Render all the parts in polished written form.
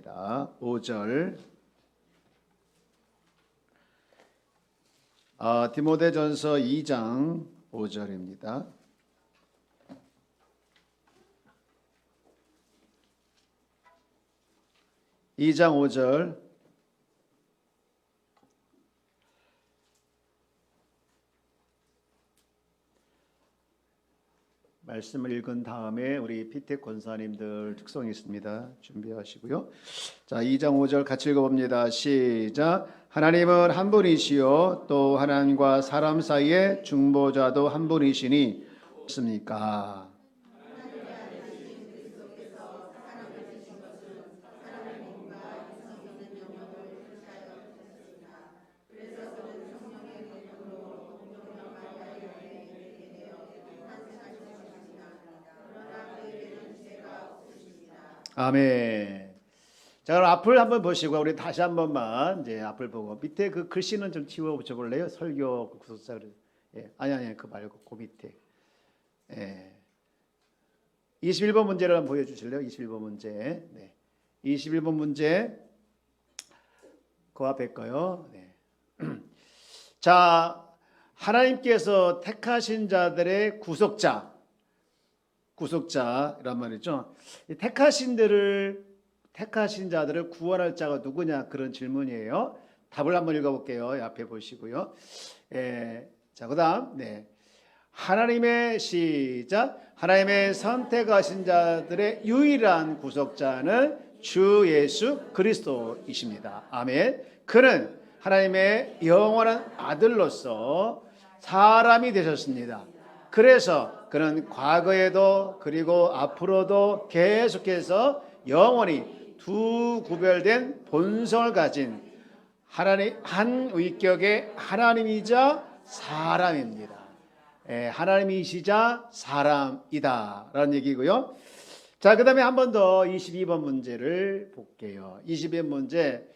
5절 디모데전서 2장 5절입니다. 2장 5절 말씀을 읽은 다음에 우리 피택 권사님들 특성이 있습니다. 준비하시고요. 자, 2장 5절 같이 읽어봅니다. 시작. 하나님은 한 분이시요 또 하나님과 사람 사이에 중보자도 한 분이시니 없습니까? 아멘. 자, 그럼 앞을 한번 보시고 우리 다시 한 번만 이제 앞을 보고 밑에 그 글씨는 좀 지워 붙여 볼래요? 설교 그 구속사를. 아니 그 말고 그 밑에. 21번 문제를 한번 보여 주실래요? 21번 문제. 네. 21번 문제 그 앞에 거요. 네. 자, 하나님께서 택하신 자들의 구속자란 말이죠. 택하신 자들을 구원할 자가 누구냐 그런 질문이에요. 답을 한번 읽어볼게요. 앞에 보시고요. 자, 그다음 하나님의 시작. 하나님의 선택하신 자들의 유일한 구속자는 주 예수 그리스도이십니다. 아멘. 그는 하나님의 영원한 아들로서 사람이 되셨습니다. 그래서 그는 과거에도 그리고 앞으로도 계속해서 영원히 두 구별된 본성을 가진 하나님 한 위격의 하나님이자 사람입니다. 하나님이시자 사람이다 라는 얘기고요. 자, 그 다음에 한 번 더 22번 문제를 볼게요. 22번 문제.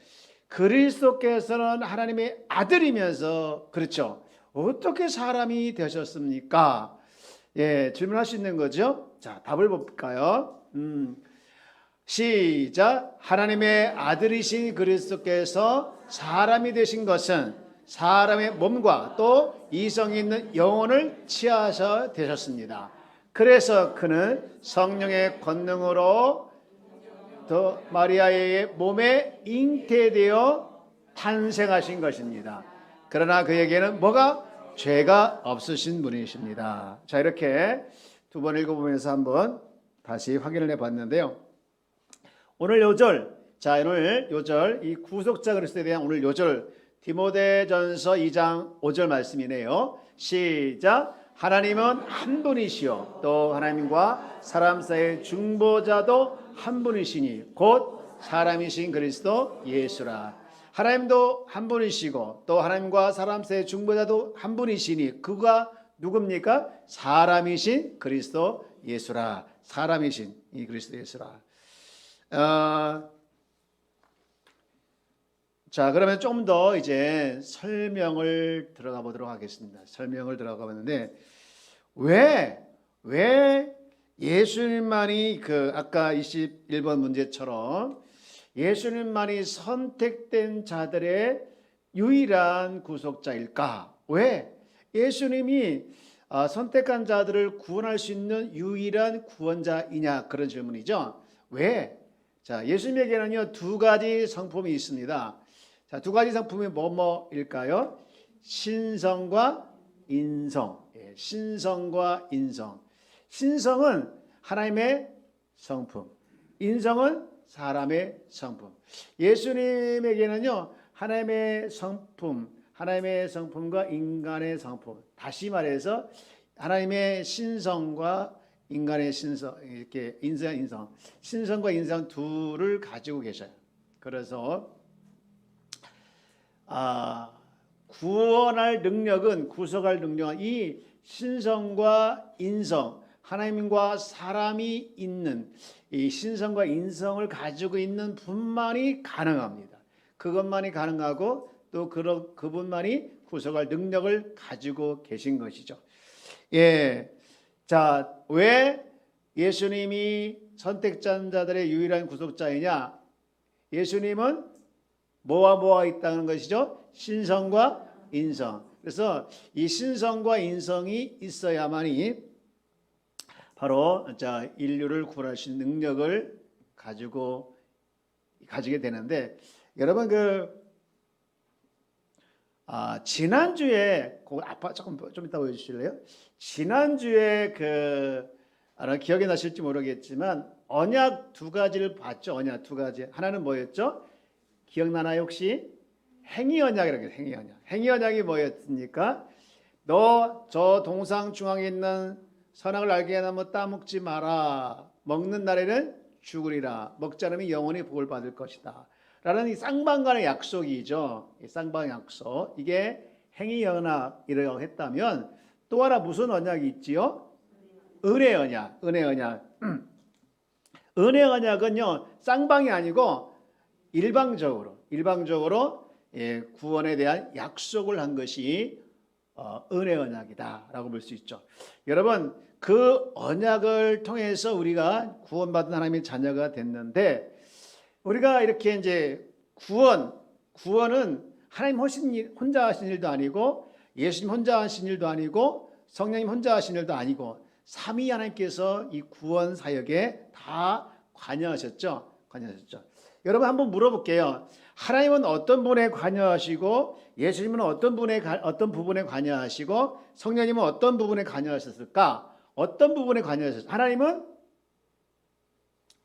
그리스도께서는 하나님의 아들이면서 그렇죠. 어떻게 사람이 되셨습니까? 질문할 수 있는 거죠. 자, 답을 볼까요? 시작. 하나님의 아들이신 그리스도께서 사람이 되신 것은 사람의 몸과 또 이성이 있는 영혼을 취하셔 되셨습니다. 그래서 그는 성령의 권능으로 더 마리아의 몸에 잉태되어 탄생하신 것입니다. 그러나 그에게는 뭐가? 죄가 없으신 분이십니다. 자, 이렇게 두 번 읽어보면서 한번 다시 확인을 해봤는데요. 오늘 요절, 자, 오늘 요절, 이 구속자 그리스도에 대한 오늘 요절, 디모데전서 2장 5절 말씀이네요. 시작. 하나님은 한 분이시요 또 하나님과 사람 사이의 중보자도 한 분이시니 곧 사람이신 그리스도 예수라. 하나님도 한 분이시고 또 하나님과 사람 사이의 중보자도 한 분이시니 그가 누굽니까? 사람이신 그리스도 예수라. 사람이신 이 그리스도 예수라. 자, 그러면 좀 더 이제 설명을 들어가 보도록 하겠습니다. 설명을 들어가 봤는데 왜 예수님만이 그 아까 21번 문제처럼 예수님만이 선택된 자들의 유일한 구속자일까? 왜 예수님이 선택한 자들을 구원할 수 있는 유일한 구원자이냐 그런 질문이죠. 왜? 자, 예수님에게는요 두 가지 성품이 있습니다. 자, 두 가지 성품이 뭐일까요? 신성과 인성. 신성과 인성. 신성은 하나님의 성품, 인성은 사람의 성품. 예수님에게는요 하나님의 성품과 인간의 성품. 다시 말해서 하나님의 신성과 인간의 신성, 이렇게 인성, 신성과 인성 둘을 가지고 계셔요. 그래서 구원할 능력은 구속할 능력은 이 신성과 인성, 하나님과 사람이 있는 이 신성과 인성을 가지고 있는 분만이 가능합니다. 그것만이 가능하고 또 그분만이 구속할 능력을 가지고 계신 것이죠. 자, 왜 예수님이 선택자들의 유일한 구속자이냐? 예수님은 뭐와 있다는 것이죠? 신성과 인성. 그래서 이 신성과 인성이 있어야만이 바로 인류를 구원할 수 있는 능력을 가지게 되는데, 여러분 지난주에 아빠 좀 이따 보여주실래요? 지난주에 아마 기억이 나실지 모르겠지만 언약 두 가지를 봤죠. 언약 두 가지. 하나는 뭐였죠? 기억나나요 혹시? 행위 언약이라고 해요. 행위 언약. 행위 언약이 뭐였습니까? 너 저 동상 중앙에 있는 선악을 알게 하면 따먹지 마라. 먹는 날에는 죽으리라. 먹지 않으면 영원히 복을 받을 것이다. 라는 이 쌍방간의 약속이죠. 이 쌍방 약속. 이게 행위 언약이라고 했다면 또 하나 무슨 언약이 있지요? 은혜 언약. 은혜 언약. 은혜 언약은요, 쌍방이 아니고 일방적으로 구원에 대한 약속을 한 것이 은혜 언약이다라고 볼 수 있죠. 여러분, 그 언약을 통해서 우리가 구원받은 하나님의 자녀가 됐는데, 우리가 이렇게 이제 구원은 하나님 혼자 하신 일도 아니고, 예수님 혼자 하신 일도 아니고, 성령님 혼자 하신 일도 아니고, 삼위 하나님께서 이 구원 사역에 다 관여하셨죠. 여러분 한번 물어볼게요. 하나님은 어떤 부분에 관여하시고, 예수님은 어떤 부분에 관여하시고, 성령님은 어떤 부분에 관여하셨을까? 어떤 부분에 관여하셨을까? 하나님은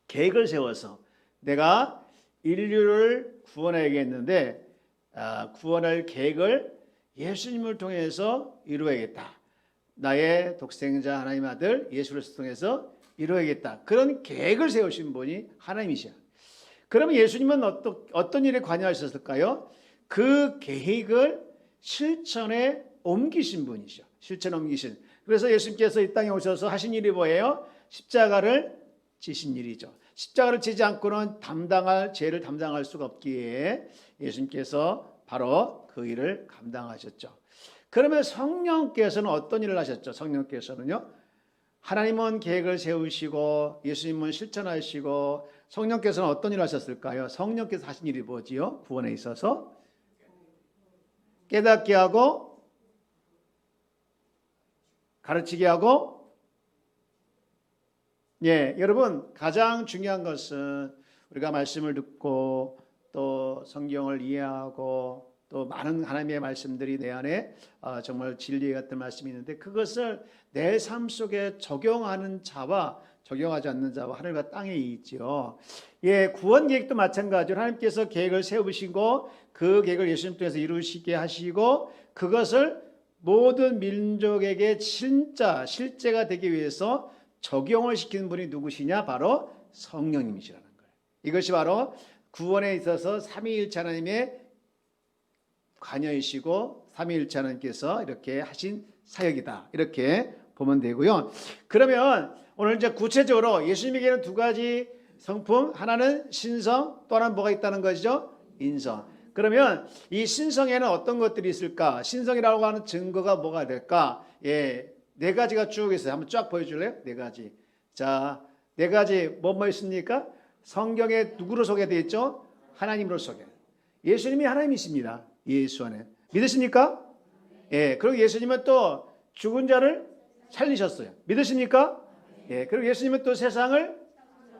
계획을 세워서 내가 인류를 구원해야겠는데, 구원할 계획을 예수님을 통해서 이루어야겠다. 나의 독생자 하나님 아들 예수 그리스도를 통해서 이루어야겠다. 그런 계획을 세우신 분이 하나님이시야. 그러면 예수님은 어떤 일에 관여하셨을까요? 그 계획을 실천에 옮기신 분이죠. 실천에 옮기신. 그래서 예수님께서 이 땅에 오셔서 하신 일이 뭐예요? 십자가를 지신 일이죠. 십자가를 지지 않고는 죄를 담당할 수가 없기에 예수님께서 바로 그 일을 감당하셨죠. 그러면 성령께서는 어떤 일을 하셨죠? 성령께서는요, 하나님은 계획을 세우시고 예수님은 실천하시고, 성령께서는 어떤 일을 하셨을까요? 성령께서 하신 일이 뭐지요? 구원에 있어서 깨닫게 하고, 가르치게 하고, 여러분 가장 중요한 것은 우리가 말씀을 듣고 또 성경을 이해하고 또 많은 하나님의 말씀들이 내 안에 정말 진리 같은 말씀이 있는데, 그것을 내 삶 속에 적용하는 자와 적용하지 않는 자와 하늘과 땅에 있지요. 구원 계획도 마찬가지로 하나님께서 계획을 세우시고 그 계획을 예수님 통해서 이루시게 하시고, 그것을 모든 민족에게 진짜 실제가 되기 위해서 적용을 시키는 분이 누구시냐? 바로 성령님이시라는 거예요. 이것이 바로 구원에 있어서 삼위일체 하나님의 관여이시고 삼위일체 하나님께서 이렇게 하신 사역이다, 이렇게 보면 되고요. 그러면 오늘 이제 구체적으로 예수님에게는 두 가지 성품, 하나는 신성, 또 하나는 뭐가 있다는 것이죠? 인성. 그러면 이 신성에는 어떤 것들이 있을까? 신성이라고 하는 증거가 뭐가 될까? 네 가지가 쭉 있어요. 한번 쫙 보여줄래요? 네 가지. 자, 네 가지 뭐 있습니까? 성경에 누구로 소개되어 있죠? 하나님으로 소개. 예수님이 하나님이십니다. 예수 안에. 믿으십니까? 그리고 예수님은 또 죽은 자를 살리셨어요. 믿으십니까? 그리고 예수님은 또 세상을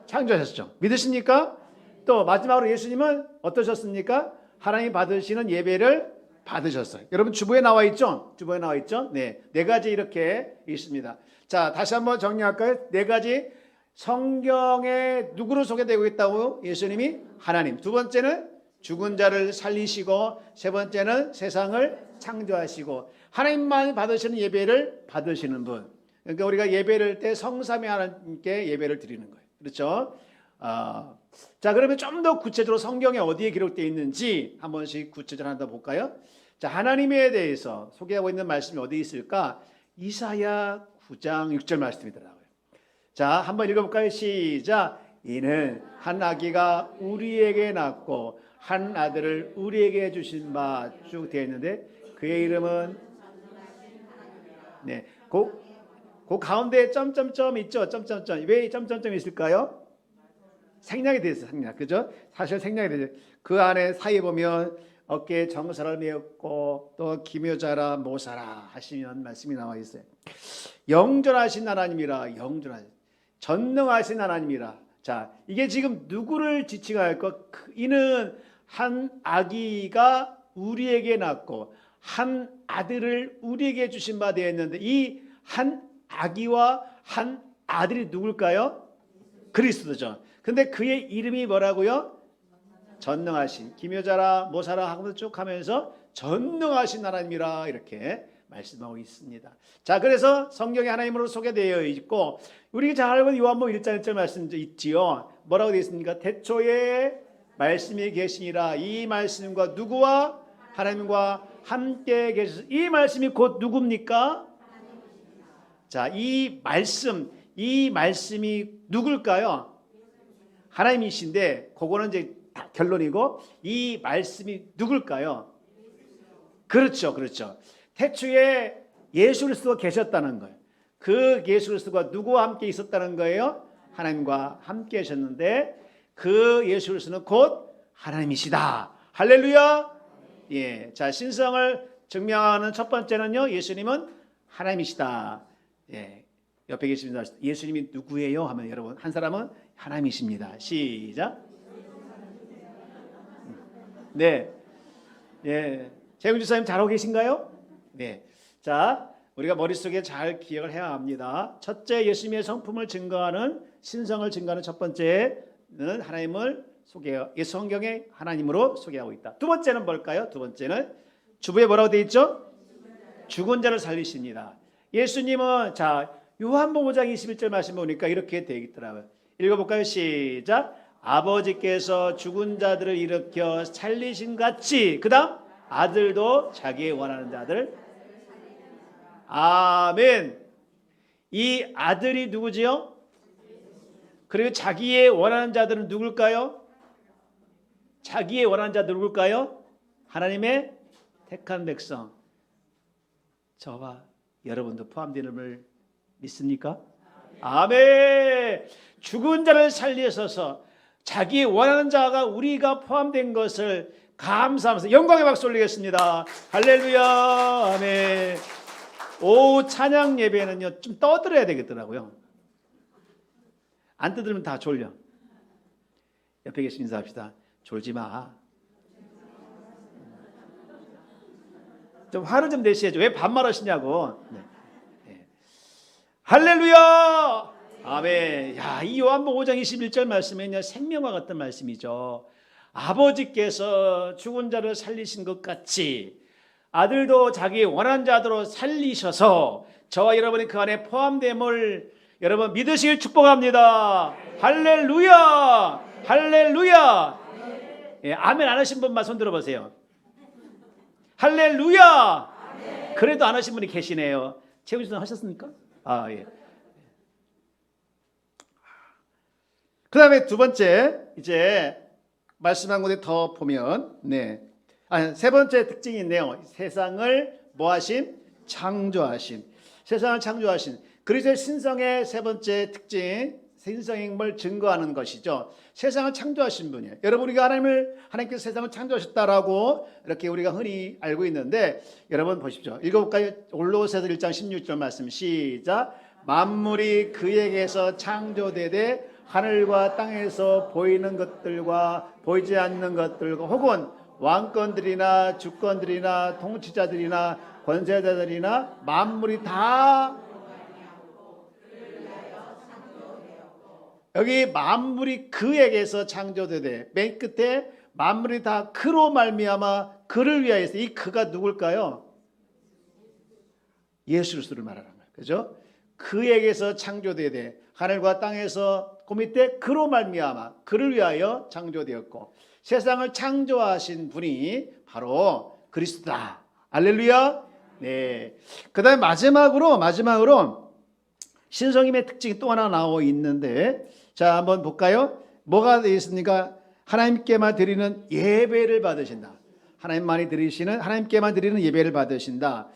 창조하셨죠. 믿으십니까? 또 마지막으로 예수님은 어떠셨습니까? 하나님 받으시는 예배를 받으셨어요. 여러분 주보에 나와 있죠? 주보에 나와 있죠? 네 가지 이렇게 있습니다. 자, 다시 한번 정리할까요? 네 가지 성경에 누구로 소개되고 있다고요? 예수님이 하나님. 두 번째는 죽은 자를 살리시고, 세 번째는 세상을 창조하시고, 하나님만 받으시는 예배를 받으시는 분. 그러니까 우리가 예배를 때 성삼위 하나님께 예배를 드리는 거예요. 그렇죠? 자, 그러면 좀 더 구체적으로 성경에 어디에 기록되어 있는지 한 번씩 구체적으로 하나 더 볼까요? 자, 하나님에 대해서 소개하고 있는 말씀이 어디 있을까? 이사야 9장 6절 말씀이더라고요. 자, 한번 읽어볼까요? 시작. 이는 한 아기가 우리에게 낳고 한 아들을 우리에게 주신 바 쭉 되어 있는데, 그의 이름은 그 가운데 점점점 있죠? 점점점. 왜 점점점 있을까요? 생략이 되었어요. 생략. 그죠? 사실 생략이 되죠. 그 안에 사이에 보면 어깨에 정사를 메었고 또 기묘자라 모사라 하시면 말씀이 나와 있어요. 영존하신 하나님이라. 영존하신 전능하신 하나님이라. 자, 이게 지금 누구를 지칭할까? 이는 한 아기가 우리에게 낳고 한 아들을 우리에게 주신 바 되었는데 이 한 아기와 한 아들이 누굴까요? 그리스도죠. 근데 그의 이름이 뭐라고요? 전능하신, 기묘자라 모사라 하고 쭉 하면서 전능하신 하나님이라 이렇게 말씀하고 있습니다. 자, 그래서 성경에 하나님으로 소개되어 있고 우리가 잘 알고 있는 요한복음 1장 1절 말씀 있지요. 뭐라고 되어 있습니까? 태초에 말씀이 계시니라. 이 말씀과 누구와? 하나님과 함께 계셔서 이 말씀이 곧 누굽니까? 자, 이 말씀이 누굴까요? 하나님이신데 그거는 이제 결론이고 이 말씀이 누굴까요? 그렇죠. 태초에 예수 그리스도가 계셨다는 거예요. 그 예수 그리스도가 누구와 함께 있었다는 거예요? 하나님과 함께 계셨는데 그 예수 그리스도는 곧 하나님이시다. 할렐루야. 예. 자, 신성을 증명하는 첫 번째는요. 예수님은 하나님이시다. 예. 옆에 계십니다. 예수님이 누구예요? 하면 여러분 한 사람은 하나님이십니다. 시작. 네. 예. 재훈 지사님 잘하고 계신가요? 네. 자, 우리가 머릿속에 잘 기억을 해야 합니다. 첫째, 예수님의 성품을 증거하는 신성을 증거하는 첫 번째는 하나님을 소개해요. 이 성경에 하나님으로 소개하고 있다. 두 번째는 뭘까요? 두 번째는 주부에 뭐라고 되어 있죠? 죽은 자를 살리십니다. 예수님은 자, 요한복음 5장 21절 말씀 보니까 이렇게 되어 있더라고요. 읽어볼까요? 시작. 아버지께서 죽은 자들을 일으켜 살리신 같이 그 다음 아들도 자기의 원하는 자들. 아멘. 이 아들이 누구지요? 그리고 자기의 원하는 자들은 누굴까요? 자기의 원하는 자들 누굴까요? 하나님의 택한 백성. 저와 여러분도 포함되는을 믿습니까? 아멘. 죽은 자를 살리셔서 자기의 원하는 자가 우리가 포함된 것을 감사하면서 영광의 박수 올리겠습니다. 할렐루야. 아멘. 오후 찬양 예배는요 좀 떠들어야 되겠더라고요. 안 떠들면 다 졸려. 옆에 계신 인사합시다. 졸지 마. 좀 화를 좀 내셔야죠. 왜 반말하시냐고. 네. 네. 할렐루야. 아멘. 야, 이 요한복음 5장 21절 말씀은요 생명과 같은 말씀이죠. 아버지께서 죽은 자를 살리신 것 같이 아들도 자기 원하는 자들로 살리셔서 저와 여러분이 그 안에 포함됨을 여러분 믿으시길 축복합니다. 할렐루야. 할렐루야. 예, 아멘 안 하신 분만 손 들어보세요. 할렐루야. 그래도 안 하신 분이 계시네요. 최우진 선 하셨습니까? 아, 예. 그 다음에 두 번째 이제 말씀 한 군데 더 보면 세 번째 특징이 있네요. 세상을 뭐하심? 창조하심. 세상을 창조하신 그리스도의 신성의 세 번째 특징 신성임을 증거하는 것이죠. 세상을 창조하신 분이에요. 여러분 우리가 하나님께서 세상을 창조하셨다라고 이렇게 우리가 흔히 알고 있는데 여러분 보십시오. 읽어볼까요? 골로새서 1장 16절 말씀 시작. 만물이 그에게서 창조되되 하늘과 땅에서 보이는 것들과 보이지 않는 것들과 혹은 왕권들이나 주권들이나 통치자들이나 권세자들이나 만물이 다 여기 만물이 그에게서 창조되되 맨 끝에 만물이 다 그로 말미암아 그를 위하여서 이 그가 누굴까요? 예수 그리스도를 말하는 거예요. 그죠? 그에게서 창조되되 하늘과 땅에서 그 밑에 그로 말미암아 그를 위하여 창조되었고 세상을 창조하신 분이 바로 그리스도다. 할렐루야. 네. 그다음에 마지막으로 신성임의 특징이 또 하나 나오고 있는데 자 한번 볼까요? 뭐가 되어 있습니까? 하나님께만 드리는 예배를 받으신다. 하나님께만 드리는 예배를 받으신다.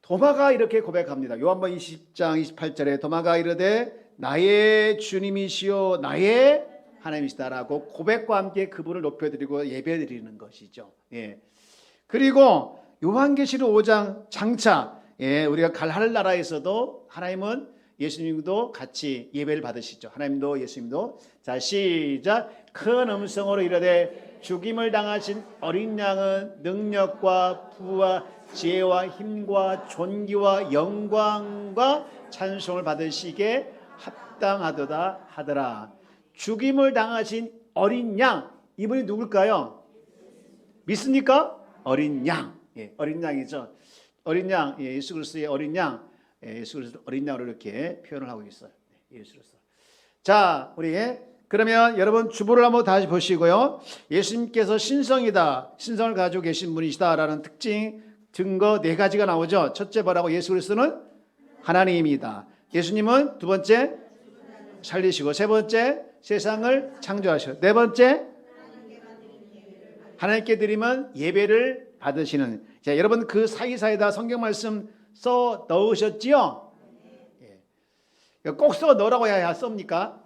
도마가 이렇게 고백합니다. 요한복음 20장 28절에 도마가 이르되 나의 주님이시요 나의 하나님이시다라고 고백과 함께 그분을 높여드리고 예배드리는 것이죠. 예. 그리고 요한계시록 5장 장차 우리가 갈 하늘나라에서도 하나님은 예수님도 같이 예배를 받으시죠. 하나님도 예수님도. 자, 시작. 큰 음성으로 이르되 죽임을 당하신 어린 양은 능력과 부와 지혜와 힘과 존귀와 영광과 찬송을 받으시게 합당하도다 하더라. 죽임을 당하신 어린 양, 이분이 누굴까요? 믿습니까? 어린 양, 어린 양이죠. 어린 양, 예수 그리스도의 어린 양, 예수 그리스도 어린 양으로 이렇게 표현을 하고 있어요. 예수 그리스도. 자, 우리 그러면 여러분 주보를 한번 다시 보시고요. 예수님께서 신성이다, 신성을 가지고 계신 분이시다라는 특징, 증거 네 가지가 나오죠. 첫째 뭐라고? 예수 그리스도는 하나님이다. 예수님은 두 번째 살리시고, 세 번째 세상을 창조하시고, 네 번째 하나님께 드리면 예배를 받으시는. 자, 여러분 그 사이사이다 성경 말씀 써 넣으셨지요? 꼭 써 넣으라고 해야 썹니까?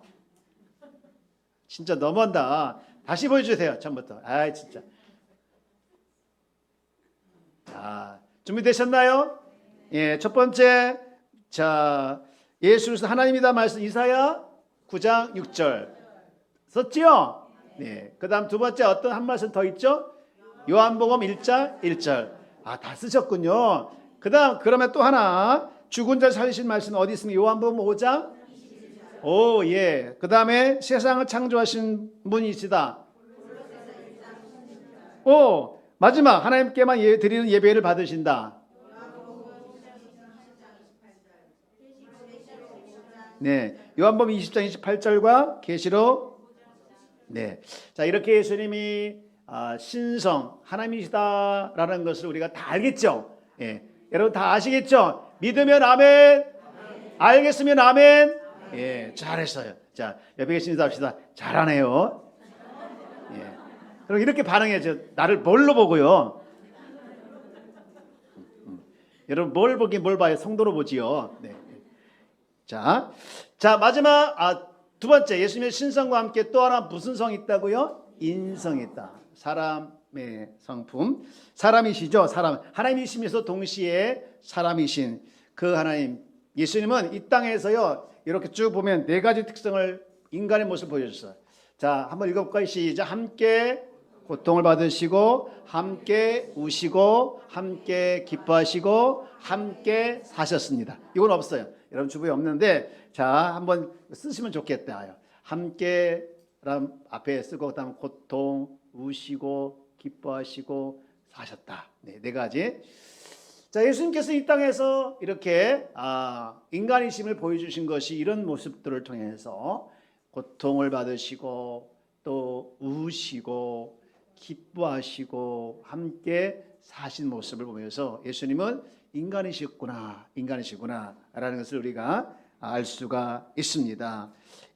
진짜 너무한다. 다시 보여주세요. 처음부터. 아, 진짜. 자, 준비되셨나요? 예, 첫 번째, 자, 예수 그리스도 하나님이다 말씀 이사야 9장 6절 썼지요? 네. 그다음 두 번째 어떤 한 말씀 더 있죠? 요한복음 1장 1절. 아, 다 쓰셨군요. 그다음 그러면 또 하나 죽은 자 살리신 말씀 어디 있습니까? 요한복음 5장. 오, 예. 그다음에 세상을 창조하신 분이시다. 오, 마지막 하나님께만 드리는 예배를 받으신다. 네, 요한복음 20장 28절과 계시록. 네, 자 이렇게 예수님이 신성 하나님이시다라는 것을 우리가 다 알겠죠. 예, 여러분 다 아시겠죠? 믿으면 아멘, 알겠으면 아멘. 예, 잘했어요. 자, 옆에 계신 인사 합시다. 잘하네요. 예, 그럼 이렇게 반응해야죠. 나를 뭘로 보고요? 여러분 뭘 보긴 뭘 봐요? 성도로 보지요. 네. 자, 마지막 두 번째 예수님의 신성과 함께 또 하나 무슨 성이 있다고요? 인성이 있다. 사람의 성품. 사람이시죠. 사람. 하나님이시면서 동시에 사람이신 그 하나님. 예수님은 이 땅에서요. 이렇게 쭉 보면 네 가지 특성을 인간의 모습을 보여줬어요. 자, 한번 읽어볼까요? 시작. 함께 고통을 받으시고 함께 우시고 함께 기뻐하시고 함께 사셨습니다. 이건 없어요. 여러분 주부에 없는데 자 한번 쓰시면 좋겠다. 함께 앞에 쓰고 그다음 고통 우시고 기뻐하시고 사셨다. 네 가지. 자, 예수님께서 이 땅에서 이렇게 인간이심을 보여주신 것이 이런 모습들을 통해서 고통을 받으시고 또 우시고 기뻐하시고 함께 사신 모습을 보면서 예수님은 인간이시구나라는 것을 우리가 알 수가 있습니다.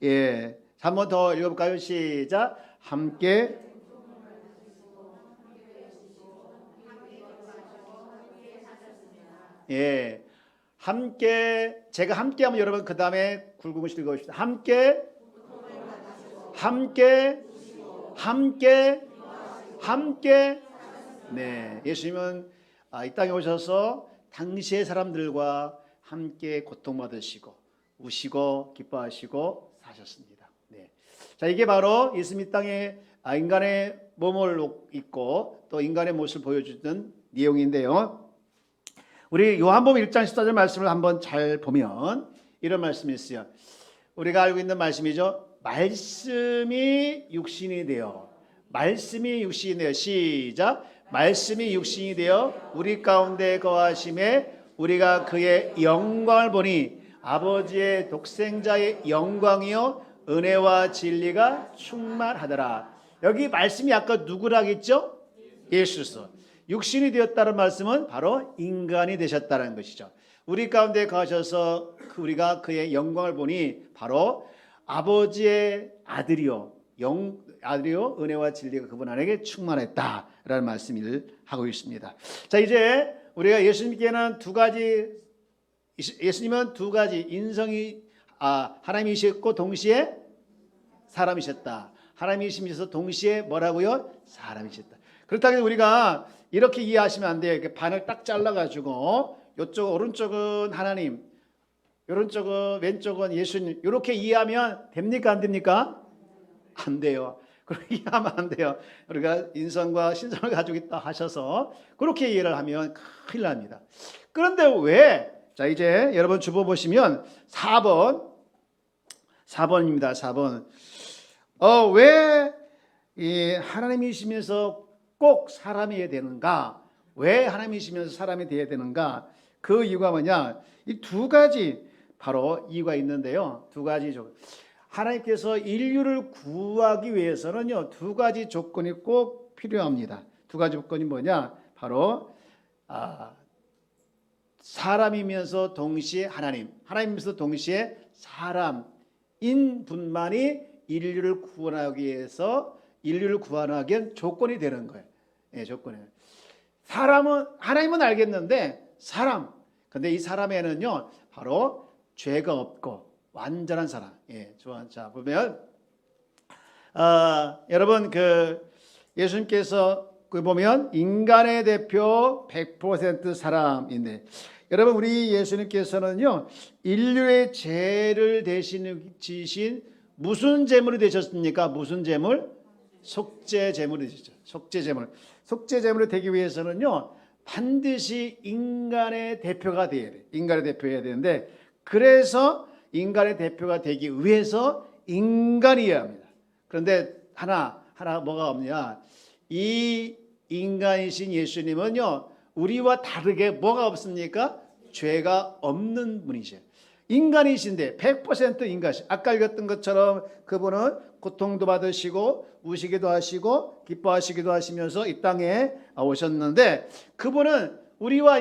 예, 한 번 더 읽어볼까요? 시작. 함께 예, 함께 제가 함께하면 여러분 그 다음에 굵은 읽어봅시다. 함께 네, 예수님은 이 땅에 오셔서 당시의 사람들과 함께 고통받으시고 우시고 기뻐하시고 사셨습니다. 네. 자, 이게 바로 예수님 이 땅에 인간의 몸을 입고 또 인간의 모습을 보여주던 내용인데요. 우리 요한복음 1장 14절 말씀을 한번 잘 보면 이런 말씀이 있어요. 우리가 알고 있는 말씀이죠. 말씀이 육신이 되어 시작. 말씀이 육신이 되어 우리 가운데 거하심에 우리가 그의 영광을 보니 아버지의 독생자의 영광이요 은혜와 진리가 충만하더라. 여기 말씀이 아까 누구라겠죠? 예수서. 육신이 되었다는 말씀은 바로 인간이 되셨다는 것이죠. 우리 가운데 거하셔서 우리가 그의 영광을 보니 바로 아버지의 아들이요 은혜와 진리가 그분 안에게 충만했다라는 말씀을 하고 있습니다. 자, 이제 우리가 예수님은 두 가지 인성이 하나님이셨고 동시에 사람이셨다. 하나님이시면서 동시에 뭐라고요? 사람이셨다. 그렇다면 우리가 이렇게 이해하시면 안 돼요. 이렇게 반을 딱 잘라가지고 이쪽 오른쪽은 하나님, 오른쪽은 왼쪽은 예수님 이렇게 이해하면 됩니까? 안 됩니까? 안 돼요. 그렇게 이해하면 안 돼요. 우리가 인성과 신성을 가지고 있다 하셔서 그렇게 이해를 하면 큰일 납니다. 그런데 왜? 자, 이제 여러분 주보 보시면 4번입니다. 4번. 왜 이 하나님이시면서 꼭 사람이어야 되는가? 왜 하나님이시면서 사람이 되어야 되는가? 그 이유가 뭐냐? 이 두 가지 바로 이유가 있는데요. 두 가지 조건. 하나님께서 인류를 구하기 위해서는요, 두 가지 조건이 꼭 필요합니다. 두 가지 조건이 뭐냐? 바로 사람이면서 동시에 하나님이면서 동시에 사람인 분만이 인류를 구원하기 위해서 인류를 구원하기 위한 조건이 되는 거예요. 예, 조건이에요. 하나님은 알겠는데 근데 이 사람에는요 바로 죄가 없고 완전한 사람. 예, 자 보면 여러분 예수님께서 보면 인간의 대표 100% 사람인데 여러분 우리 예수님께서는요 인류의 죄를 대신지신 무슨 제물이 되셨습니까? 무슨 제물? 속죄 제물이 되셨죠. 속죄 제물이 되기 위해서는요 반드시 인간의 대표가 돼야 돼. 인간의 대표여야 되는데 그래서 인간의 대표가 되기 위해서 인간이어야 합니다. 그런데 하나 뭐가 없냐? 이 인간이신 예수님은요 우리와 다르게 뭐가 없습니까? 죄가 없는 분이세요. 인간이신데 100% 인간이시. 아까 읽었던 것처럼 그분은 고통도 받으시고 우시기도 하시고 기뻐하시기도 하시면서 이 땅에 오셨는데 그분은 우리와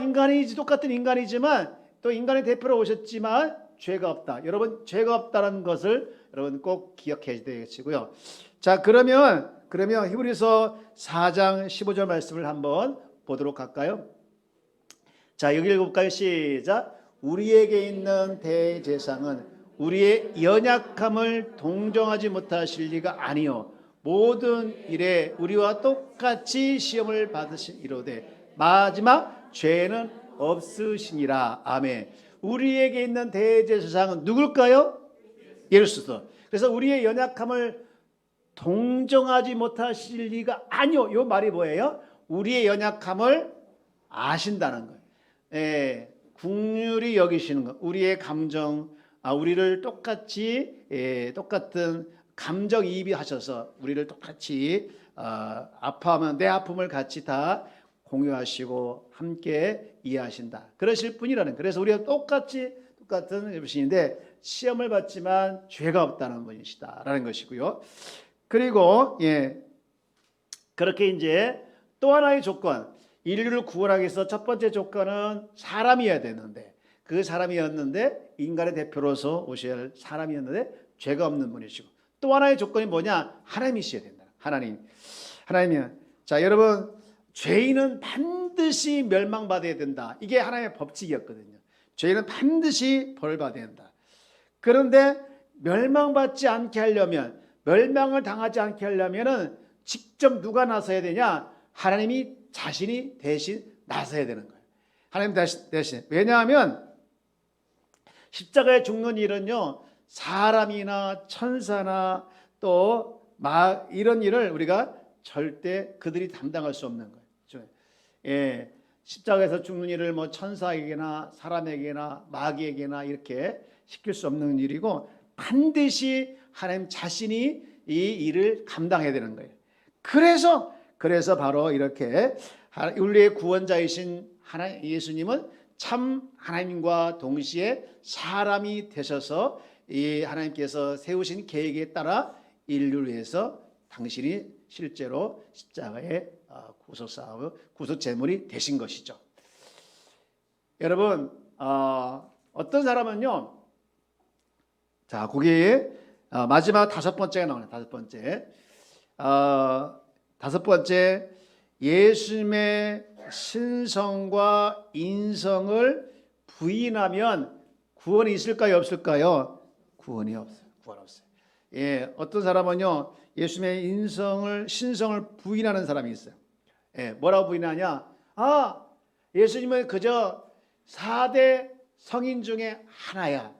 똑같은 인간이지만 또 인간의 대표로 오셨지만 죄가 없다. 여러분 죄가 없다는 것을 여러분 꼭 기억해야 되시고요. 자 그러면 히브리서 4장 15절 말씀을 한번 보도록 할까요? 자 여기 읽어볼까요? 시작. 우리에게 있는 대제사장은 우리의 연약함을 동정하지 못하실 리가 아니요 모든 일에 우리와 똑같이 시험을 받으시리로되 마지막 죄는 없으시니라. 아멘. 우리에게 있는 대제사장은 누굴까요? 예수님. 그래서 우리의 연약함을 동정하지 못하실 리가 아니요. 이 말이 뭐예요? 우리의 연약함을 아신다는 거예요. 예, 긍휼히 여기시는 것, 우리의 감정, 우리를 똑같이 똑같은 감정이입이 하셔서 우리를 똑같이 아파하면 내 아픔을 같이 다 공유하시고 함께 이해하신다. 그러실 분이라는. 그래서 우리가 똑같은 분인데 시험을 받지만 죄가 없다는 분이시다라는 것이고요. 그리고 그렇게 이제 또 하나의 조건. 인류를 구원하기 위해서 첫 번째 조건은 사람이어야 되는데 그 사람이었는데 인간의 대표로서 오셔야 할 사람이었는데 죄가 없는 분이시고 또 하나의 조건이 뭐냐? 하나님이셔야 된다. 하나님이면 자 여러분 죄인은 반드시 멸망받아야 된다. 이게 하나님의 법칙이었거든요. 죄인은 반드시 벌 받아야 된다. 그런데 멸망받지 않게 하려면 멸망을 당하지 않게 하려면은 직접 누가 나서야 되냐? 하나님이 자신이 대신 나서야 되는 거예요. 하나님 대신. 왜냐하면 십자가에 죽는 일은요 사람이나 천사나 또 이런 일을 우리가 절대 그들이 담당할 수 없는 거예요. 예, 십자가에서 죽는 일을 뭐 천사에게나 사람에게나 마귀에게나 이렇게 시킬 수 없는 일이고 반드시 하나님 자신이 이 일을 감당해야 되는 거예요. 그래서 바로 이렇게 우리의 구원자이신 예수님은 참 하나님과 동시에 사람이 되셔서 이 하나님께서 세우신 계획에 따라 인류를 위해서 당신이 실제로 십자가의 구속 제물이 되신 것이죠. 여러분 어떤 사람은요. 자 거기에 마지막 다섯 번째가 나오네요. 다섯 번째 예수님의 신성과 인성을 부인하면 구원이 있을까요? 없을까요? 구원이 없어요. 구원 없어요. 예, 어떤 사람은요 예수님의 신성을 부인하는 사람이 있어요. 예, 뭐라고 부인하냐? 아, 예수님은 그저 4대 성인 중에 하나야.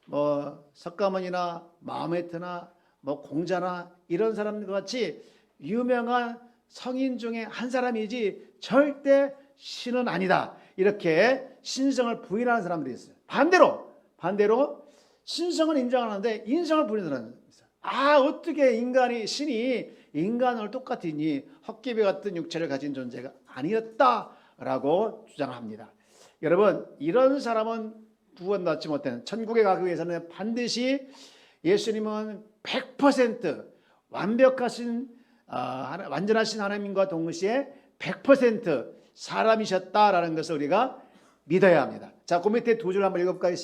뭐 석가모니나 마호메트나 뭐 공자나 이런 사람들 같이 유명한 성인 중에 한 사람이지 절대 신은 아니다. 이렇게 신성을 부인하는 사람들이 있어요. 반대로 신성을 인정하는데 인성을 부인하는 사람들이 있어요. 아, 어떻게 신이 인간을 똑같으니 헛개비 같은 육체를 가진 존재가 아니었다라고 주장합니다. 여러분, 이런 사람은 구원받지 못하는, 천국에 가기 위해서는 반드시 예수님은 100% 완벽하신 완전하신 하나님과 동시에 100% 사람이셨다라는 것을 우리가 믿어야 합니다. 자, 그 밑에 두 줄 한번 읽어볼까요?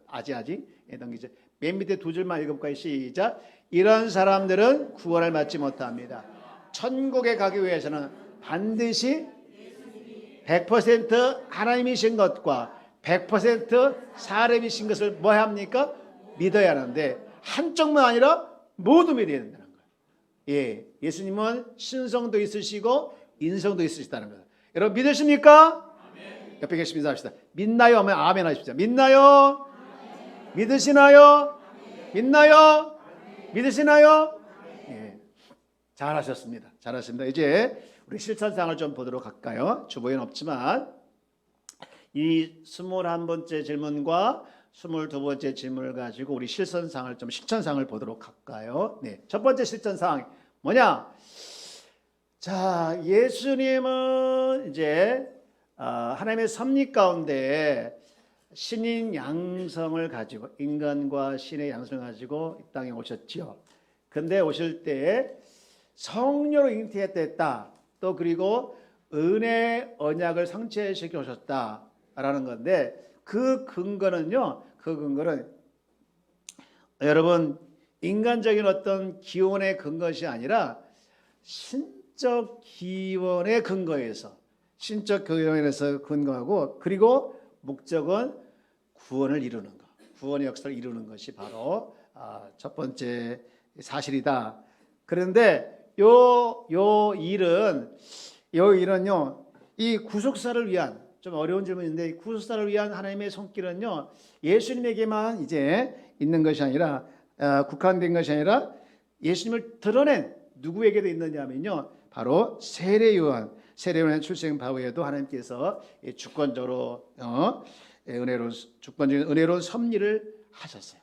아직 넘기죠. 맨 밑에 두 줄만 읽어볼까요? 시작. 이런 사람들은 구원을 받지 못합니다. 천국에 가기 위해서는 반드시 100% 하나님이신 것과 100% 사람이신 것을 뭐 해야 합니까? 믿어야 하는데 한쪽만 아니라 모두 믿어야 된다는 거예요. 예, 예수님은 신성도 있으시고 인성도 있으시다는 거예요. 여러분 믿으십니까? 아멘. 옆에 계신 인사합시다. 믿나요? 하면 아멘 하십시오. 믿나요? 아멘. 믿으시나요? 아멘. 믿나요? 아멘. 믿으시나요? 예, 잘하셨습니다. 이제 우리 실천상을 좀 보도록 할까요? 주보에는 없지만 이 21번째 질문과 22번째 질문을 가지고 우리 실천상을 보도록 할까요? 네, 첫 번째 실천상 뭐냐? 자, 예수님은 이제 하나님의 섭리 가운데 신인 양성을 가지고 인간과 신의 양성을 가지고 이 땅에 오셨지요. 근데 오실 때 성령으로 잉태했다. 또 그리고 은혜 언약을 성취시켜 오셨다라는 건데 그 근거는 여러분 인간적인 어떤 기원의 근거시 아니라 신적 기원의 근거에서 근거하고 그리고 목적은 구원을 이루는 것, 구원의 역사를 이루는 것이 바로 첫 번째 사실이다. 그런데 요 일은요 이 구속사를 위한 좀 어려운 질문인데 이 구속사를 위한 하나님의 손길은요 예수님에게만 이제 있는 것이 아니라 국한된 것이 아니라 예수님을 드러낸 누구에게도 있느냐면요 바로 세례요한의 출생 바후에도 하나님께서 주권적으로 주권적인 은혜로운 섭리를 하셨어요.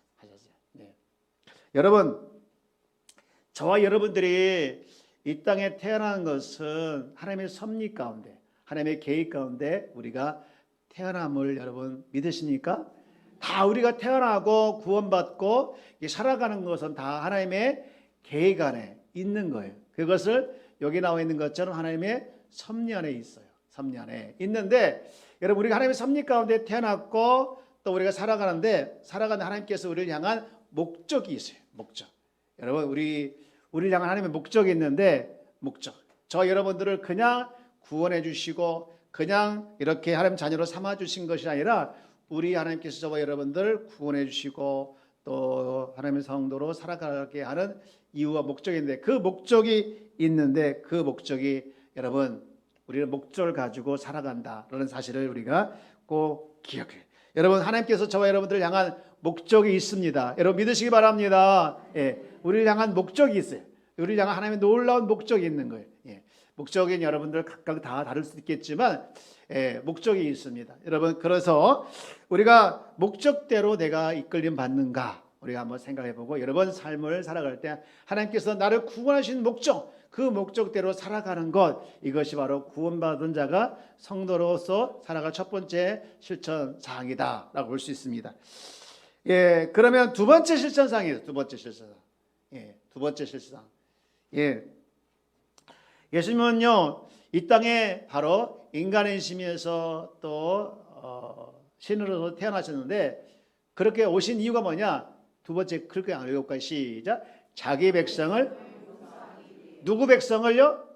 네. 여러분, 저와 여러분들이 이 땅에 태어난 것은 하나님의 섭리 가운데, 하나님의 계획 가운데 우리가 태어남을 여러분 믿으십니까? 다 우리가 태어나고 구원받고 살아가는 것은 다 하나님의 계획 안에 있는 거예요. 그것을 여기 나와 있는 것처럼 하나님의 섭리 안에 있어요. 섭리 안에 있는데 여러분 우리가 하나님의 섭리 가운데 태어났고 또 우리가 살아가는 하나님께서 우리를 향한 목적이 있어요. 목적. 여러분 우리를 향한 하나님의 목적이 있는데 저 여러분들을 그냥 구원해 주시고 그냥 이렇게 하나님 자녀로 삼아 주신 것이 아니라 우리 하나님께서 저와 여러분들 구원해 주시고 또 하나님의 성도로 살아가게 하는 이유와 목적인데 그 목적이 있는데 그 목적이 여러분 우리는 목적을 가지고 살아간다라는 사실을 우리가 꼭 기억해요. 여러분 하나님께서 저와 여러분들을 향한 목적이 있습니다. 여러분 믿으시기 바랍니다. 예, 우리를 향한 목적이 있어요. 우리를 향한 하나님의 놀라운 목적이 있는 거예요. 예, 목적은 여러분들 각각 다 다를 수 있겠지만 목적이 있습니다. 여러분 그래서 우리가 목적대로 내가 이끌림 받는가 우리가 한번 생각해보고 여러분 삶을 살아갈 때 하나님께서 나를 구원하신 목적 그 목적대로 살아가는 것 이것이 바로 구원받은 자가 성도로서 살아갈 첫 번째 실천 사항이다라고 볼 수 있습니다. 예, 그러면 두 번째 실천사항이에요. 두 번째 실천사항. 예, 예수님은요 이 땅에 바로 인간의심에서 또 신으로서 태어나셨는데 그렇게 오신 이유가 뭐냐? 두 번째 그렇게 안 읽을까요? 시작. 자기 백성을 누구 백성을요?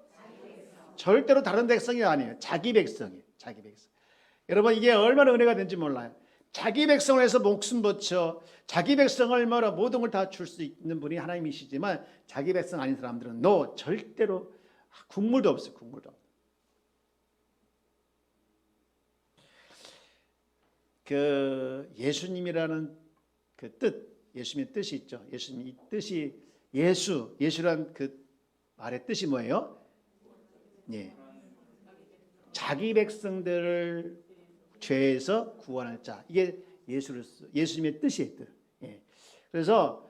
절대로 다른 백성이 아니에요. 자기 백성이에요. 여러분 이게 얼마나 은혜가 된지 몰라요. 자기 백성을 위해서 목숨 바쳐 자기 백성을 뭐라 모든 걸 다 줄 수 있는 분이 하나님이시지만 자기 백성 아닌 사람들은 너 절대로 국물도 없어. 국물도. 그 예수님이라는 그 뜻, 예수님의 뜻이 있죠. 예수님 이 뜻이 예수란 그 말의 뜻이 뭐예요? 예. 자기 백성들을 죄에서 구원할 자. 이게 예수님의 뜻이에요. 예. 그래서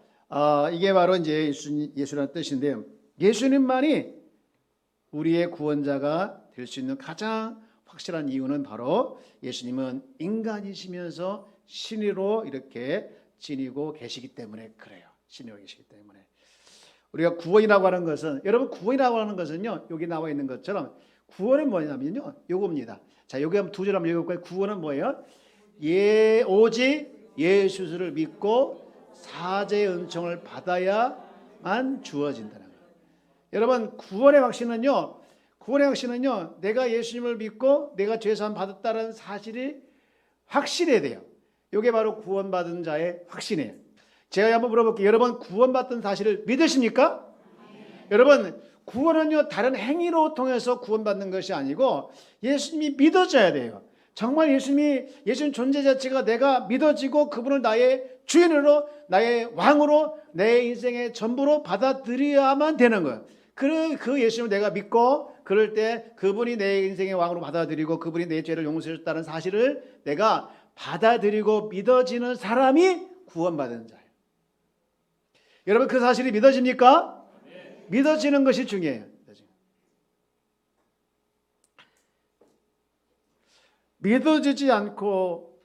이게 바로 이제 예수라는 뜻인데요. 예수님만이 우리의 구원자가 될 수 있는 가장 확실한 이유는 바로 예수님은 인간이시면서 신으로 이렇게 지니고 계시기 때문에 그래요. 신으로 계시기 때문에. 우리가 구원이라고 하는 것은 여러분 구원이라고 하는 것은요. 여기 나와 있는 것처럼 구원은 뭐냐면요. 요겁니다. 자, 여기 한번 두 절 한번 읽어볼까요? 구원은 뭐예요? 오직 예수를 믿고 사죄의 은총을 받아야만 주어진다는 거예요. 여러분 구원의 확신은요. 내가 예수님을 믿고 내가 죄사함 받았다는 사실이 확신해야 돼요. 이게 바로 구원받은 자의 확신이에요. 제가 한번 물어볼게요. 여러분 구원받은 사실을 믿으십니까? 여러분 구원은요 다른 행위로 통해서 구원받는 것이 아니고 예수님이 믿어져야 돼요. 정말 예수님 존재 자체가 내가 믿어지고 그분을 나의 주인으로 나의 왕으로 내 인생의 전부로 받아들여야만 되는 거예요. 그 예수님을 내가 믿고 그럴 때 그분이 내 인생의 왕으로 받아들이고 그분이 내 죄를 용서해 줬다는 사실을 내가 받아들이고 믿어지는 사람이 구원받은 자예요. 여러분 그 사실이 믿어집니까? 네. 믿어지는 것이 중요해요. 믿어지지 않고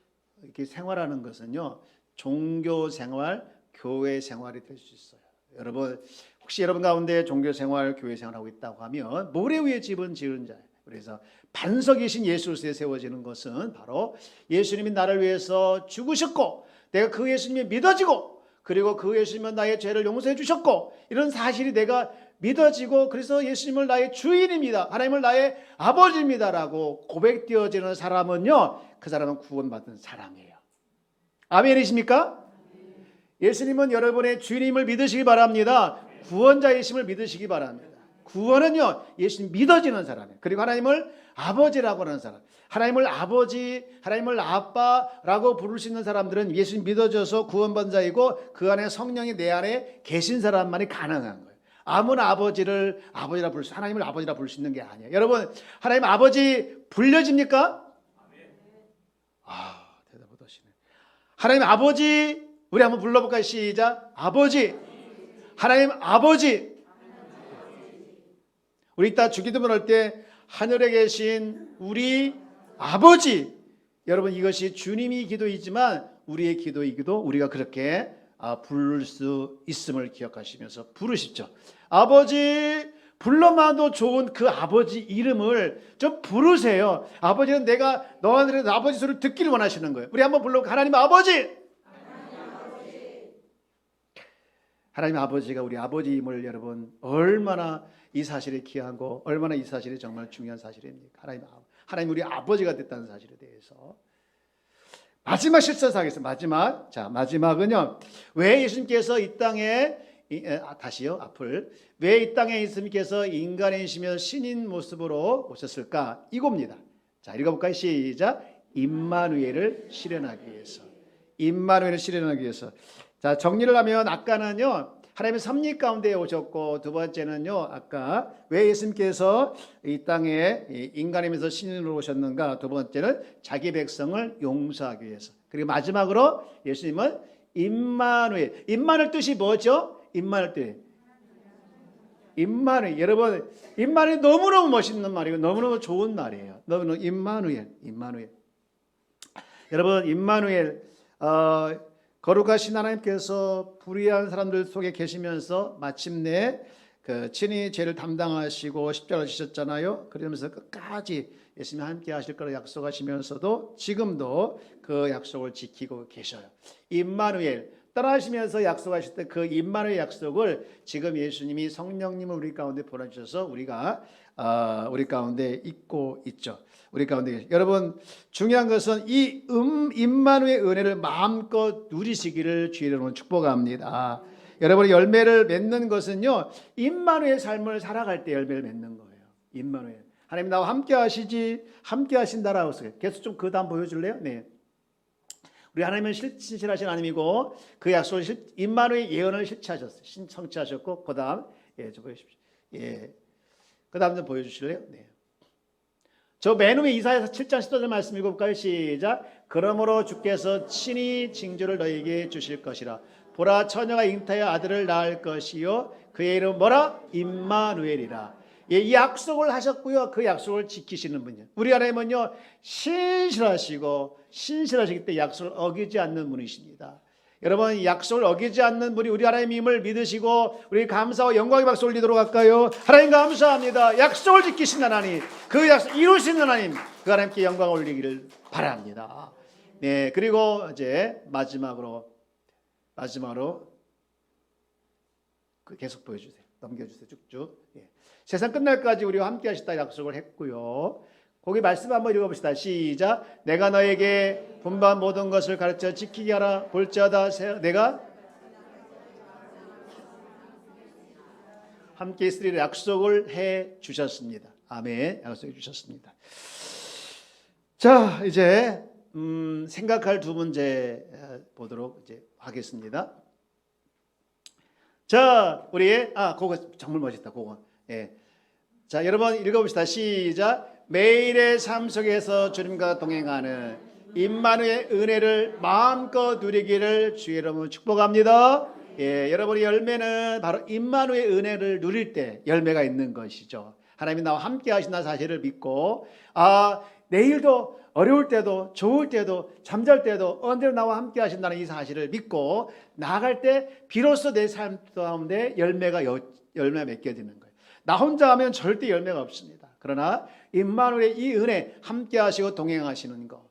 이렇게 생활하는 것은요 종교 생활, 교회 생활이 될 수 있어요. 여러분 혹시 여러분 가운데 종교 생활, 교회 생활하고 있다고 하면 모래 위에 집은 지은 자예요. 그래서 반석이신 예수로서 세워지는 것은 바로 예수님이 나를 위해서 죽으셨고 내가 그 예수님이 믿어지고 그리고 그 예수님은 나의 죄를 용서해 주셨고 이런 사실이 내가 믿어지고 그래서 예수님을 나의 주인입니다. 하나님을 나의 아버지입니다라고 고백되어지는 사람은요. 그 사람은 구원받은 사람이에요. 아멘이십니까? 예수님은 여러분의 주님을 믿으시기 바랍니다. 구원자이심을 믿으시기 바랍니다. 구원은요. 예수님 믿어지는 사람이에요. 그리고 하나님을 아버지라고 하는 사람. 하나님을 아버지, 하나님을 아빠라고 부를 수 있는 사람들은 예수님 믿어져서 구원받은 자이고 그 안에 성령이 내 안에 계신 사람만이 가능한 거예요. 아무나 아버지라 부를 수, 하나님을 아버지라 부를 수 있는 게 아니에요. 여러분, 하나님 아버지 불려집니까? 대답 못하시네. 하나님 아버지, 우리 한번 불러볼까요? 시작. 아버지. 하나님 아버지. 우리 이따 주기도문 할 때 하늘에 계신 우리 아버지. 여러분 이것이 주님이 기도이지만 우리의 기도이기도 우리가 그렇게 부를 수 있음을 기억하시면서 부르십시오. 아버지 불러봐도 좋은 그 아버지 이름을 좀 부르세요. 아버지는 내가 너희들의 아버지 소리를 듣기를 원하시는 거예요. 우리 한번 불러볼까요? 하나님 아버지. 하나님 아버지가 우리 아버지임을 여러분 얼마나 이 사실이 귀하고 얼마나 이 사실이 정말 중요한 사실입니까? 하나님 우리 아버지가 됐다는 사실에 대해서 마지막 실천사 하겠습니다. 마지막은요. 왜 예수님께서 이 땅에 왜 이 땅에 예수님께서 인간이시며 신인 모습으로 오셨을까? 이겁니다. 자, 읽어볼까요? 시작. 임마누엘을 실현하기 위해서. 임마누엘을 실현하기 위해서. 자, 정리를 하면 아까는요. 하나님의 섭리 가운데 오셨고 두 번째는요. 아까 왜 예수님께서 이 땅에 인간이면서 신인으로 오셨는가? 두 번째는 자기 백성을 용서하기 위해서. 그리고 마지막으로 예수님은 임마누엘. 임마누엘 뜻이 뭐죠? 임마누엘 뜻. 임마누엘. 여러분 임마누엘 너무너무 멋있는 말이고 너무너무 좋은 말이에요. 너무너무 임마누엘. 여러분 임마누엘 거룩하신 하나님께서 불의한 사람들 속에 계시면서 마침내 그 친히 죄를 담당하시고 십자가를 지셨잖아요. 그러면서 끝까지 예수님이 함께 하실 거라 약속하시면서도 지금도 그 약속을 지키고 계셔요. 임마누엘 떠나시면서 약속하실 때 그 임마누엘 약속을 지금 예수님이 성령님을 우리 가운데 보내주셔서 우리가 우리 가운데 있고 있죠. 우리 가운데 여러분 중요한 것은 이 임마누엘 은혜를 마음껏 누리시기를 주의 이름으로 축복합니다. 여러분이 열매를 맺는 것은요, 임마누엘 삶을 살아갈 때 열매를 맺는 거예요. 임마누엘. 하나님 나와 함께 하시지, 함께 하신다라고 써요. 계속 좀 그 다음 보여줄래요? 네. 우리 하나님은 신실하신 하나님이고 그 약속을 임마누엘 예언을 실체하셨어요. 성취하셨고 그 다음 저 보여주십시오. 그 다음 좀 보여주실래요? 네. 저 맨 위에 이사야서 7장 14절 말씀 읽어볼까요? 시작. 그러므로 주께서 친히 징조를 너희에게 주실 것이라. 보라 처녀가 잉타하여 아들을 낳을 것이요 그의 이름 뭐라? 임마누엘이라. 이 약속을 하셨고요. 그 약속을 지키시는 분이에요. 우리 하나님은요 신실하시기 때문에 약속을 어기지 않는 분이십니다. 여러분 약속을 어기지 않는 분이 우리 하나님임을 믿으시고 우리 감사와 영광의 박수 올리도록 할까요? 하나님 감사합니다. 약속을 지키신 하나님, 그 약속 이루시는 하나님, 그 하나님께 영광 올리기를 바랍니다. 네, 그리고 이제 마지막으로 계속 보여주세요. 넘겨주세요. 쭉쭉. 세상 끝날까지 우리와 함께 하시다 약속을 했고요. 거기 말씀 한번 읽어봅시다. 시작. 내가 너에게 분반 모든 것을 가르쳐 지키게 하라. 볼지어다 내가 함께 있으리라 약속을 해 주셨습니다. 아멘. 약속해 주셨습니다. 자, 이제 생각할 두 문제 보도록 이제 하겠습니다. 자, 우리 그거 정말 멋있다. 그거. 자, 여러분 읽어봅시다. 시작. 매일의 삶 속에서 주님과 동행하는 임마누엘 은혜를 마음껏 누리기를 주의 이름으로 축복합니다. 여러분의 열매는 바로 임마누엘 은혜를 누릴 때 열매가 있는 것이죠. 하나님이 나와 함께 하신다는 사실을 믿고 내일도 어려울 때도 좋을 때도 잠잘 때도 언제나 나와 함께 하신다는 이 사실을 믿고 나아갈 때 비로소 내 삶 가운데 열매가 맺게 되는 거예요. 나 혼자 하면 절대 열매가 없습니다. 그러나 임마누엘의 이 은혜 함께 하시고 동행하시는 거.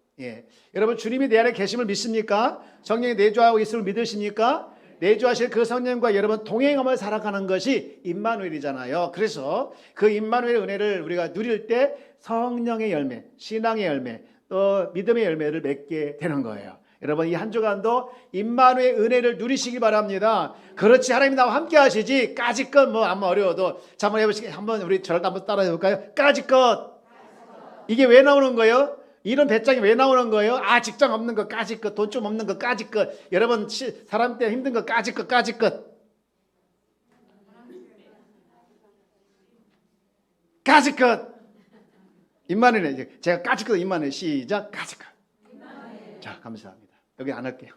여러분 주님이 내 안에 계심을 믿습니까? 성령이 내주하고 있음을 믿으십니까? 내주하실 그 성령과 여러분 동행하며 살아가는 것이 임마누엘이잖아요. 그래서 그 임마누엘 은혜를 우리가 누릴 때 성령의 열매, 신앙의 열매, 또 믿음의 열매를 맺게 되는 거예요. 여러분 이 한 주간도 임마누엘 은혜를 누리시기 바랍니다. 그렇지 하나님이 나와 함께 하시지 까짓것 아무 어려워도 자 한번 해보시게 한번 우리 저를 한번 따라해 볼까요? 까짓것 이게 왜 나오는 거예요? 이런 배짱이 왜 나오는 거예요? 직장 없는 거 까짓것, 돈 좀 없는 거 까짓것, 여러분 사람 때문에 힘든 거 까짓것 임마누엘 제가 까짓것 임마누엘 시작 까짓것. 자 감사합니다. 여기 안 할게요.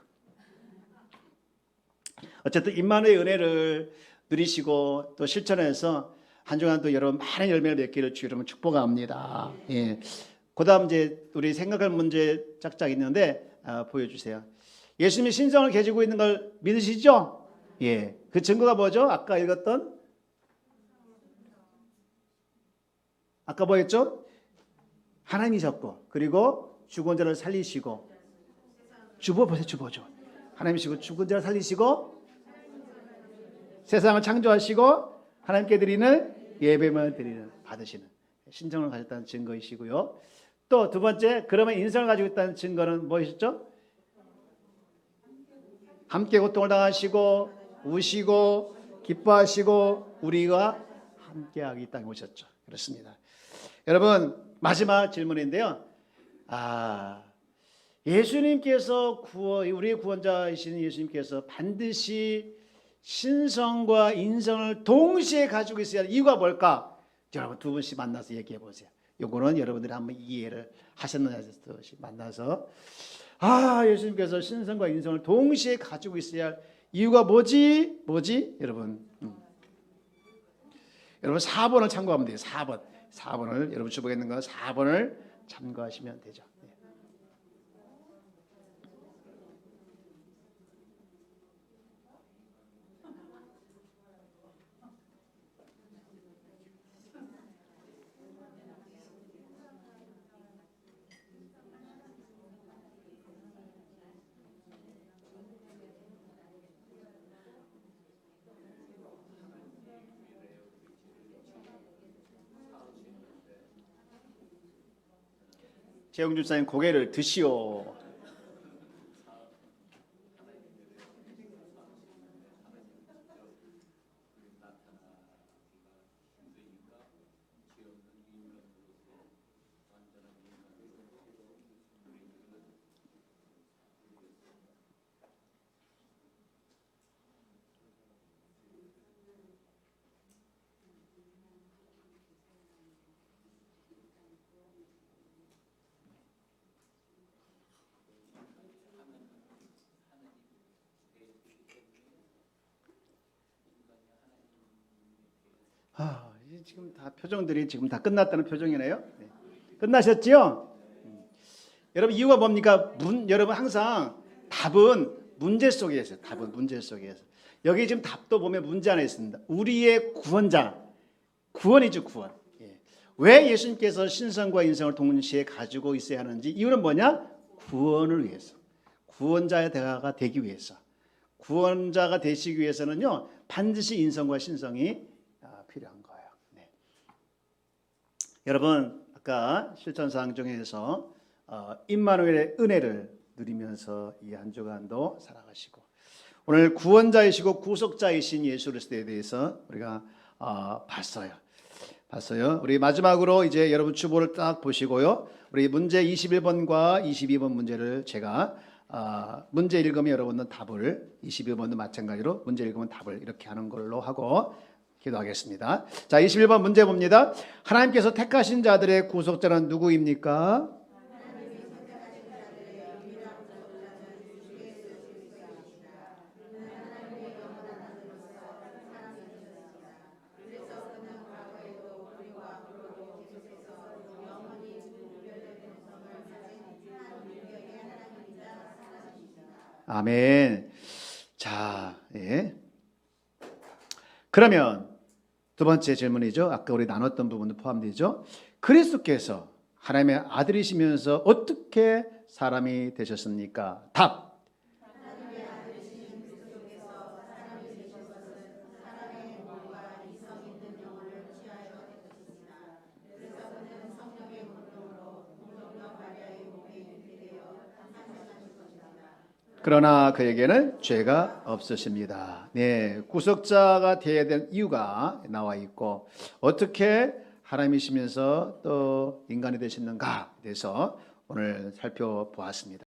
어쨌든 임마누엘 은혜를 누리시고 또 실천해서 한 주간 또 여러분 많은 열매를 맺기를 주 여러분 축복합니다. 그다음 이제 우리 생각할 문제 짝짝 있는데 보여주세요. 예수님이 신성을 가지고 있는 걸 믿으시죠? 그 증거가 뭐죠? 아까 읽었던 아까 뭐였죠? 하나님이셨고 그리고 죽은 자를 살리시고 주보 보세요. 주보죠. 하나님이시고 죽은 자를 살리시고 세상을 창조하시고 하나님께 드리는 예배만 드리는 받으시는 신성을 가졌다는 증거이시고요. 또 두 번째 그러면 인성을 가지고 있다는 증거는 무엇이었죠? 함께 고통을 당하시고 우시고 기뻐하시고 우리가 함께하기 이 땅에 오셨죠. 그렇습니다. 여러분 마지막 질문인데요. 예수님께서 우리의 구원자이신 예수님께서 반드시 신성과 인성을 동시에 가지고 있어야 할 이유가 뭘까? 여러분 두 분씩 만나서 얘기해 보세요. 요거는 여러분들이 한번 이해를 하셨느냐 만나서 예수님께서 신성과 인성을 동시에 가지고 있어야 할 이유가 뭐지? 여러분 4번을 참고하면 돼요. 4번을 여러분 주보에 있는 거 4번을 참고하시면 되죠. 최영준 사님 고개를 드시오. 이제 지금 다 표정들이 지금 다 끝났다는 표정이네요. 네. 끝나셨죠? 여러분 이유가 뭡니까? 여러분 항상 답은 문제 속에 있어요. 답은 문제 속에서. 여기 지금 답도 보면 문제 안에 있습니다. 우리의 구원자, 구원이죠, 구원. 예. 왜 예수님께서 신성과 인성을 동시에 가지고 있어야 하는지 이유는 뭐냐? 구원을 위해서. 구원자의 대가가 되기 위해서. 구원자가 되시기 위해서는요 반드시 인성과 신성이 필요한 거예요. 네. 여러분 아까 실천사항 중에서 임마누엘의 은혜를 누리면서 이 한 주간도 살아가시고 오늘 구원자이시고 구속자이신 예수 그리스도에 대해서 우리가 봤어요. 우리 마지막으로 이제 여러분 주보를 딱 보시고요. 우리 문제 21번과 22번 문제를 제가 문제 읽으면 여러분은 답을 22번도 마찬가지로 문제 읽으면 답을 이렇게 하는 걸로 하고 기도하겠습니다. 자, 21번 문제 봅니다. 하나님께서 택하신 자들의 구속자는 누구입니까? 아멘. 자, 예. 그러면 두 번째 질문이죠. 아까 우리 나눴던 부분도 포함되죠. 그리스도께서 하나님의 아들이시면서 어떻게 사람이 되셨습니까? 답. 그러나 그에게는 죄가 없으십니다. 네, 구속자가 되어야 될 이유가 나와 있고 어떻게 하나님이시면서 또 인간이 되셨는가에 대해서 오늘 살펴보았습니다.